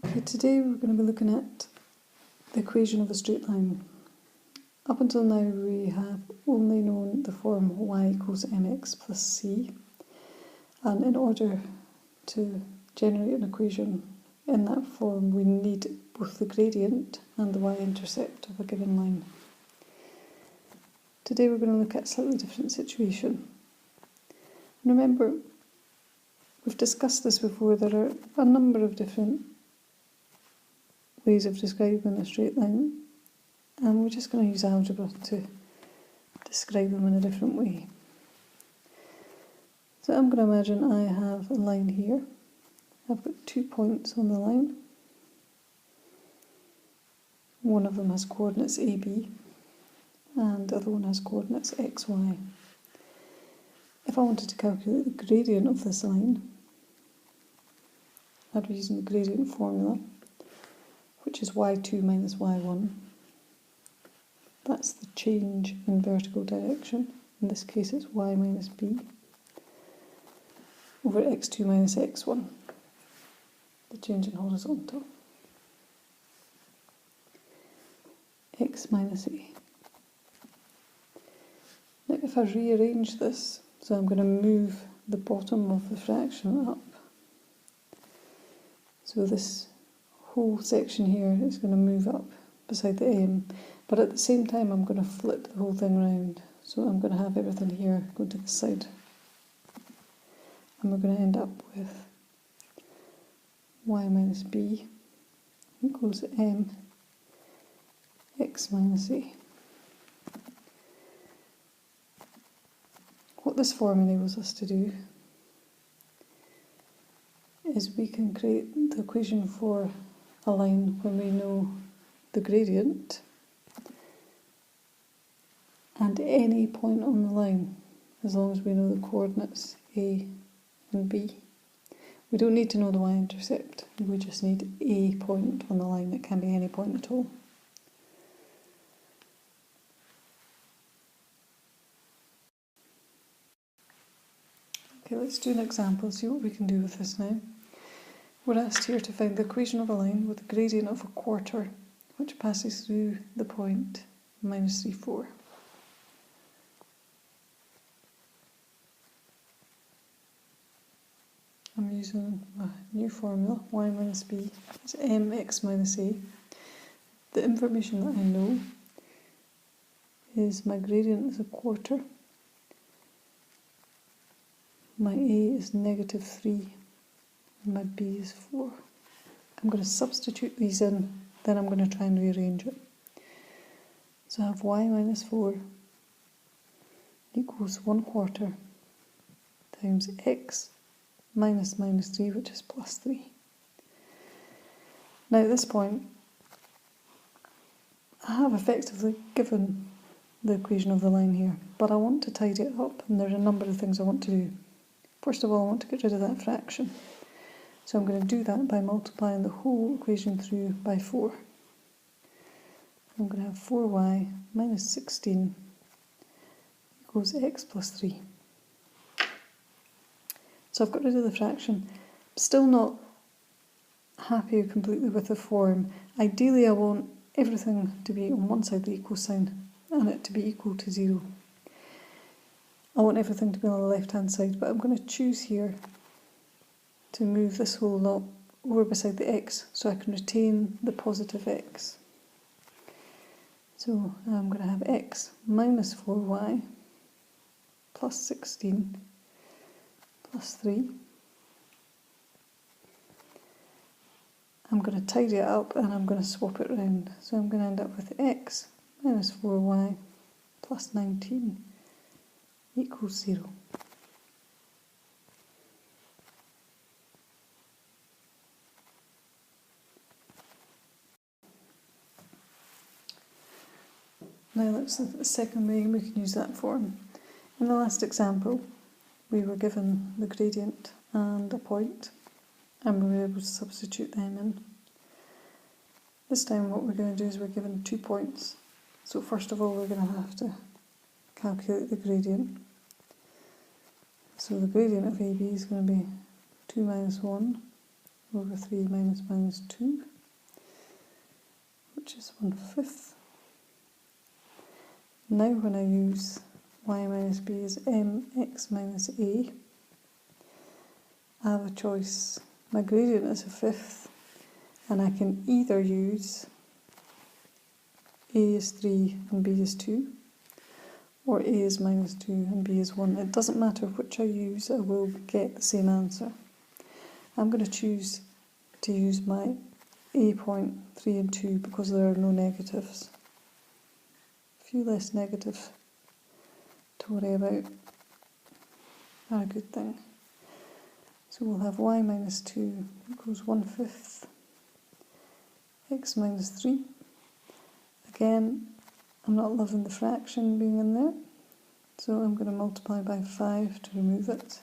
Okay, today we're going to be looking at the equation of a straight line. Up until now we have only known the form y equals mx plus c, and in order to generate an equation in that form we need both the gradient and the y-intercept of a given line. Today we're going to look at a slightly different situation. Remember, we've discussed this before, there are a number of different ways of describing a straight line, and we're just going to use algebra to describe them in a different way. So I'm going to imagine I have a line here. I've got 2 points on the line. One of them has coordinates AB and the other one has coordinates XY. If I wanted to calculate the gradient of this line, I'd be using the gradient formula, which is y2 minus y1. That's the change in vertical direction. In this case it's y minus b over x2 minus x1, the change in horizontal. X minus a. Now if I rearrange this, so I'm going to move the bottom of the fraction up. So this whole section here is going to move up beside the m, but at the same time I'm going to flip the whole thing around. So I'm going to have everything here go to the side. And we're going to end up with y minus b equals m x minus a. What this form enables us to do is we can create the equation for a line when we know the gradient and any point on the line, as long as we know the coordinates a and b. We don't need to know the y-intercept, we just need a point on the line. It can be any point at all. Okay, let's do an example, see what we can do with this now. We're asked here to find the equation of a line with a gradient of a quarter, which passes through the point minus 3, 4. I'm using a new formula, y minus b is mx minus a. The information that I know is my gradient is a quarter, my a is negative 3, and my b is 4. I'm going to substitute these in, then I'm going to try and rearrange it. So I have y minus 4 equals 1 quarter times x minus minus 3, which is plus 3. Now at this point, I have effectively given the equation of the line here, but I want to tidy it up, and there are a number of things I want to do. First of all, I want to get rid of that fraction. So I'm going to do that by multiplying the whole equation through by 4. I'm going to have 4y minus 16 equals x plus 3. So I've got rid of the fraction. I'm still not happy completely with the form. Ideally I want everything to be on one side of the equal sign and it to be equal to 0. I want everything to be on the left hand side, but I'm going to choose here to move this whole lot over beside the x so I can retain the positive x. So I'm going to have x minus 4y plus 16 plus 3. I'm going to tidy it up and I'm going to swap it round. So I'm going to end up with x minus 4y plus 19 equals 0. Now that's the second way we can use that form. In the last example, we were given the gradient and a point, and we were able to substitute them in. This time what we're going to do is we're given 2 points. So first of all we're going to have to calculate the gradient. So the gradient of AB is going to be 2 minus 1 over 3 minus minus 2, which is 1/5. Now when I use y minus b is mx minus a, I have a choice. My gradient is 1/5, and I can either use a is 3 and b is 2, or a is minus 2 and b is 1. It doesn't matter which I use, I will get the same answer. I'm going to choose to use my a point 3 and 2 because there are no negatives. A few less negatives to worry about are a good thing. So we'll have y minus 2 equals 1/5 x minus 3. Again, I'm not loving the fraction being in there, so I'm going to multiply by 5 to remove it.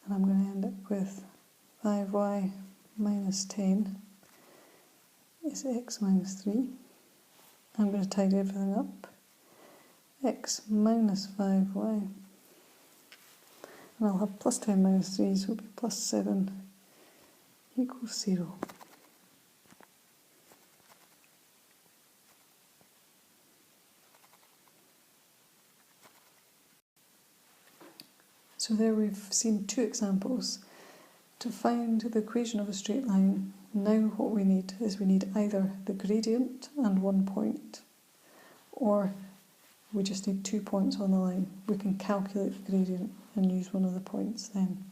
And I'm going to end up with 5y minus 10 is x minus 3. I'm going to tidy everything up. X minus 5y. And I'll have plus 10 minus 3, so it'll be plus 7 equals 0. So there we've seen two examples. To find the equation of a straight line, now what we need is we need either the gradient and 1 point, or we just need 2 points on the line. We can calculate the gradient and use one of the points then.